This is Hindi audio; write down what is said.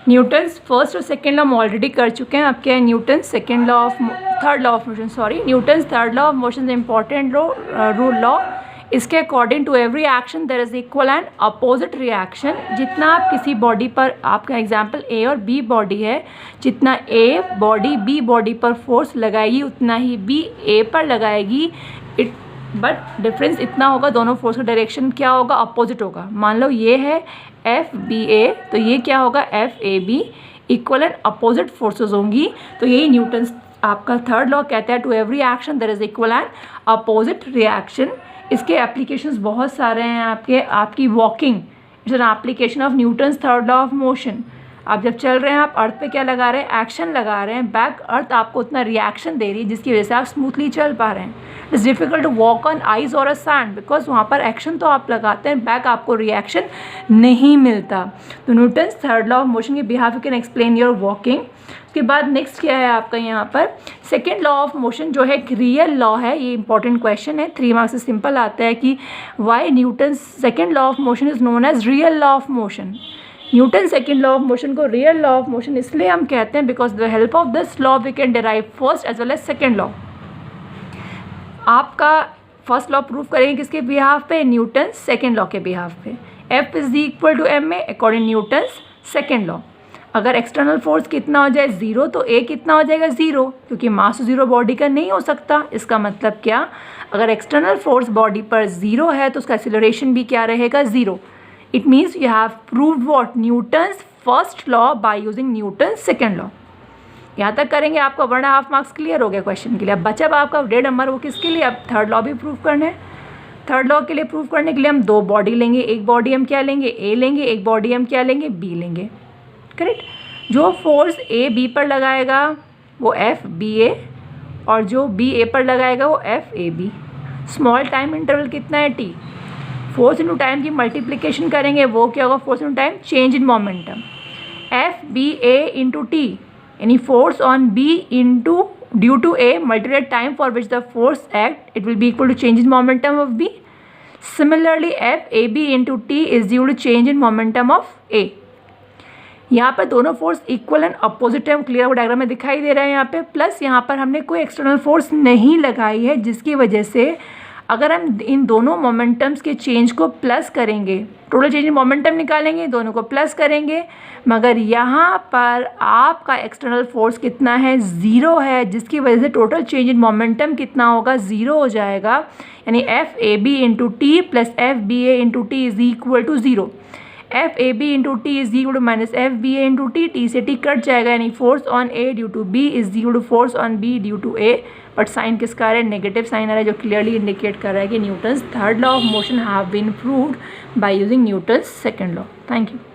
न्यूटन्स फर्स्ट और सेकेंड लॉ हम ऑलरेडी कर चुके हैं. अब क्या है Newton's third law of motion, Newton's third law of motion important rule law. इसके according to every action there is equal and opposite reaction. जितना आप किसी बॉडी पर, आपका एग्जांपल ए और बी बॉडी है, जितना ए बॉडी बी बॉडी पर फोर्स लगाएगी उतना ही बी ए पर लगाएगी. बट डिफरेंस इतना होगा, दोनों फोर्स का डायरेक्शन क्या होगा, अपोजिट होगा. मान लो ये है एफ बी ए, तो ये क्या होगा F A B. Equal and opposite forces होंगी. तो यही न्यूटन्स आपका थर्ड लॉ कहता है, to every action there is equal and opposite reaction. इसके एप्लीकेशंस बहुत सारे हैं. आपकी walking it's an application of Newton's third law of motion. आप जब चल रहे हैं, आप अर्थ पे क्या लगा रहे हैं, एक्शन लगा रहे हैं. बैक अर्थ आपको उतना रिएक्शन दे रही है जिसकी वजह से आप स्मूथली चल पा रहे हैं. It's difficult to walk on ice और अ सैंड बिकॉज वहाँ पर एक्शन तो आप लगाते हैं, बैक आपको रिएक्शन नहीं मिलता. तो Newton's third law of motion के behalf you can explain your walking. उसके बाद नेक्स्ट क्या है आपका यहाँ पर सेकेंड लॉ ऑफ मोशन, जो है एक रियल लॉ है. ये इंपॉर्टेंट क्वेश्चन है, 3 मार्क्स से सिंपल आता है कि why Newton's second law of motion is known as real law of motion. Newton second law of motion को रियल लॉ ऑफ मोशन इसलिए हम कहते हैं because the help of this law we can derive first as well as second law. आपका फर्स्ट लॉ प्रूव करेंगे किसके बिहाफ पे, न्यूटन सेकेंड लॉ के बिहाफ पे. F is equal to M A according Newton's second law. अगर एक्सटर्नल फोर्स कितना हो जाए 0 तो ए कितना हो जाएगा 0, क्योंकि मास 0 बॉडी का नहीं हो सकता. इसका मतलब क्या, अगर एक्सटर्नल फोर्स बॉडी पर 0 है तो उसका एक्सीलरेशन भी क्या रहेगा 0. It means you have proved what, Newton's first law by using Newton's second law. यहाँ तक करेंगे आपका 1.5 मार्क्स क्लियर हो गया क्वेश्चन के लिए. अब बचा आपका 1.5 नंबर, वो किसके लिए, अब थर्ड लॉ भी प्रूव करना है. थर्ड लॉ के लिए प्रूव करने के लिए हम 2 बॉडी लेंगे. एक बॉडी हम क्या लेंगे, ए लेंगे. एक बॉडी हम क्या लेंगे, बी लेंगे. करेक्ट. जो फोर्स ए बी पर लगाएगा वो एफ बी ए, और जो बी ए पर लगाएगा वो F A B. Small time interval कितना है टी. फोर्स इंटू टाइम की मल्टीप्लिकेशन करेंगे, वो क्या होगा, force into time change in momentum. F B A into T, यानी force on B into due to A multiplied time for which the force act, it will be equal to change in momentum of B. Similarly F A B into T is due to change in momentum of ए. यहाँ पर दोनों फोर्स इक्वल एंड अपोजिट है, क्लियर वो डायग्राम में दिखाई दे रहा है यहाँ पे. प्लस यहाँ पर हमने कोई एक्सटर्नल फोर्स नहीं लगाई है, जिसकी वजह से अगर हम इन दोनों मोमेंटम्स के चेंज को प्लस करेंगे, टोटल चेंज इन मोमेंटम निकालेंगे, दोनों को प्लस करेंगे, मगर यहाँ पर आपका एक्सटर्नल फोर्स कितना है 0 है, जिसकी वजह से टोटल चेंज इन मोमेंटम कितना होगा 0 हो जाएगा. यानी F A B into T plus F B A into T is equal to 0. F A B into T is equal to minus F B A into T. T से टी कट जाएगा, यानी force on A due to B is equal to force on B due to A. But sign किसका आ रहा है, नेगेटिव साइन आ रहा है, जो क्लियरली इंडिकेट कर रहा है कि Newton's third law of motion have been proved by using Newton's second law. Thank you.